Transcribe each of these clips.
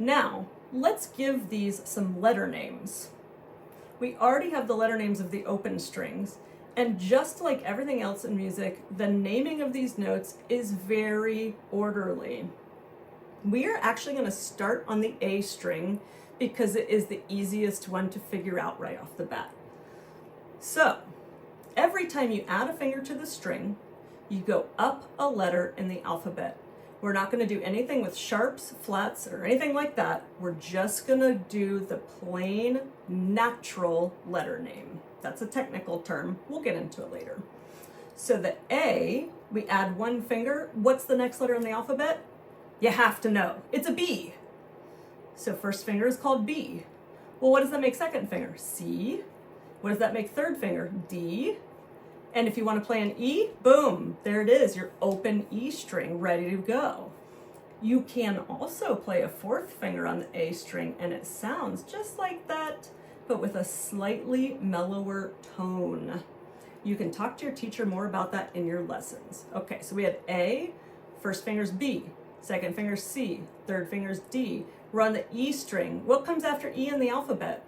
Now, let's give these some letter names. We already have the letter names of the open strings, and just like everything else in music, the naming of these notes is very orderly. We are actually going to start on the A string because it is the easiest one to figure out right off the bat. So, every time you add a finger to the string, you go up a letter in the alphabet. We're not going to do anything with sharps, flats, or anything like that. We're just going to do the plain, natural letter name. That's a technical term. We'll get into it later. So the A, we add one finger. What's the next letter in the alphabet? You have to know. It's a B. So first finger is called B. Well, what does that make second finger? C. What does that make third finger? D. And if you want to play an E, boom, there it is, your open E string ready to go. You can also play a fourth finger on the A string and it sounds just like that, but with a slightly mellower tone. You can talk to your teacher more about that in your lessons. Okay, so we had A, first finger's B, second finger's C, third finger's D. We're on the E string. What comes after E in the alphabet?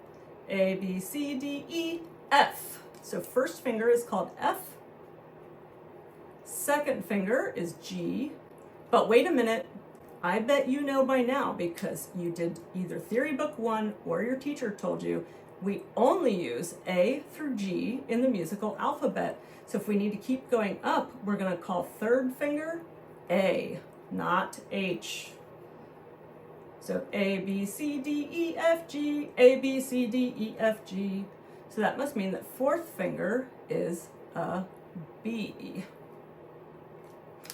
A, B, C, D, E, F. So first finger is called F, second finger is G, but wait a minute, I bet you know by now because you did either theory book 1 or your teacher told you, we only use A through G in the musical alphabet. So if we need to keep going up, we're going to call third finger A, not H. So A, B, C, D, E, F, G, A, B, C, D, E, F, G. So that must mean that fourth finger is a B.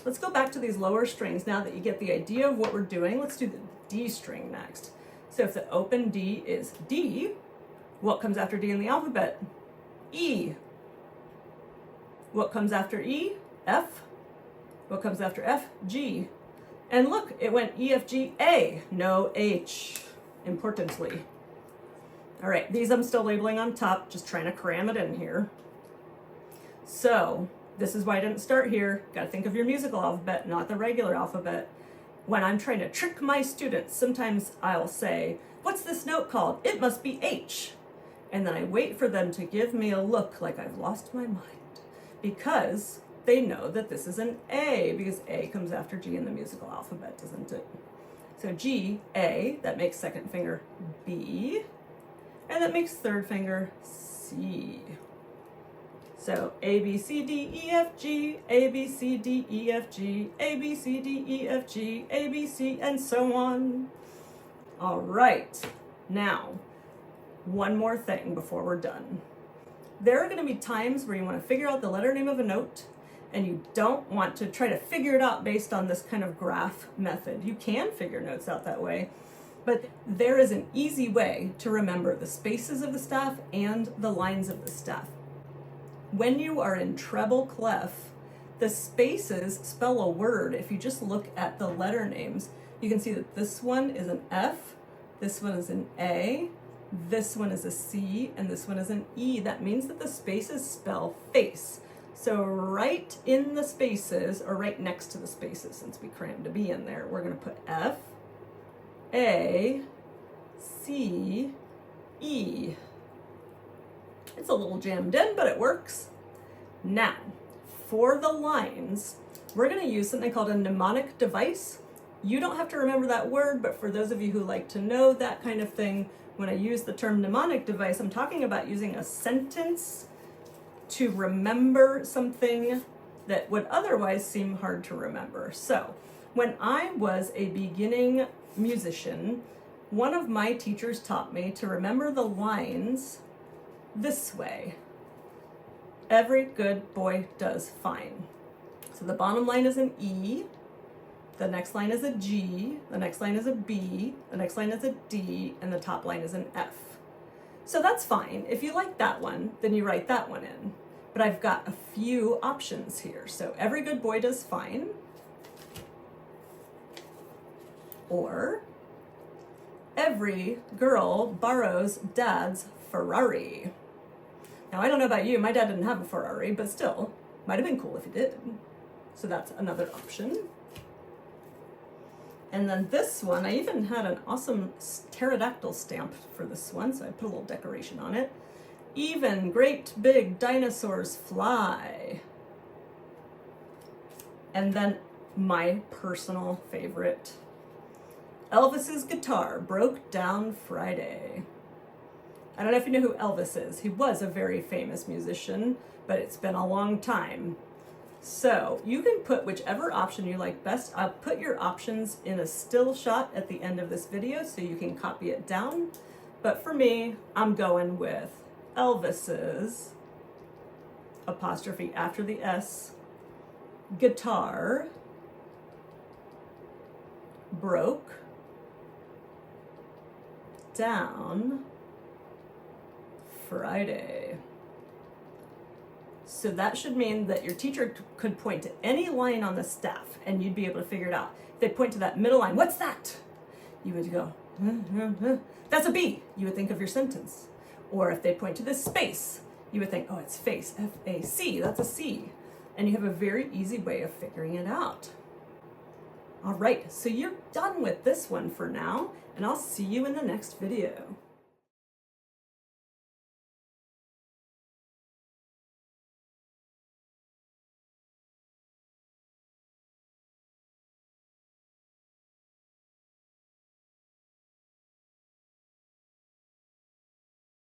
Let's go back to these lower strings now that you get the idea of what we're doing. Let's do the D string next. So if the open D is D, what comes after D in the alphabet? E. What comes after E? F. What comes after F? G. And look, it went E, F, G, A, no H, importantly. All right, these I'm still labeling on top, just trying to cram it in here. So this is why I didn't start here. Got to think of your musical alphabet, not the regular alphabet. When I'm trying to trick my students, sometimes I'll say, what's this note called? It must be H. And then I wait for them to give me a look like I've lost my mind because they know that this is an A because A comes after G in the musical alphabet, doesn't it? So G, A, that makes second finger B. And that makes third finger C. So A, B, C, D, E, F, G, A, B, C, D, E, F, G, A, B, C, D, E, F, G, A, B, C, and so on. All right, now, one more thing before we're done. There are going to be times where you want to figure out the letter name of a note and you don't want to try to figure it out based on this kind of graph method. You can figure notes out that way. But there is an easy way to remember the spaces of the staff and the lines of the staff. When you are in treble clef, the spaces spell a word. If you just look at the letter names, you can see that this one is an F, this one is an A, this one is a C, and this one is an E. That means that the spaces spell face. So right in the spaces, or right next to the spaces, since we crammed a B in there, we're going to put F, A, C, E. It's a little jammed in, but it works. Now, for the lines, we're going to use something called a mnemonic device. You don't have to remember that word, but for those of you who like to know that kind of thing, when I use the term mnemonic device, I'm talking about using a sentence to remember something that would otherwise seem hard to remember. So, when I was a beginning musician, one of my teachers taught me to remember the lines this way. Every good boy does fine. So the bottom line is an E, the next line is a G, the next line is a B, the next line is a D, and the top line is an F. So that's fine. If you like that one, then you write that one in. But I've got a few options here. So every good boy does fine, or every girl borrows dad's Ferrari. Now, I don't know about you, my dad didn't have a Ferrari, but still, might have been cool if he did. So that's another option. And then this one, I even had an awesome pterodactyl stamp for this one, so I put a little decoration on it. Even great big dinosaurs fly. And then my personal favorite, Elvis's guitar broke down Friday. I don't know if you know who Elvis is. He was a very famous musician, but it's been a long time. So you can put whichever option you like best. I'll put your options in a still shot at the end of this video so you can copy it down. But for me, I'm going with Elvis's, apostrophe after the S, guitar broke down Friday. So that should mean that your teacher could point to any line on the staff and you'd be able to figure it out. If they point to that middle line, what's that? You would go, that's a B. You would think of your sentence. Or if they point to this space, you would think, oh, it's face, F-A-C, that's a C. And you have a very easy way of figuring it out. All right, so you're done with this one for now, and I'll see you in the next video.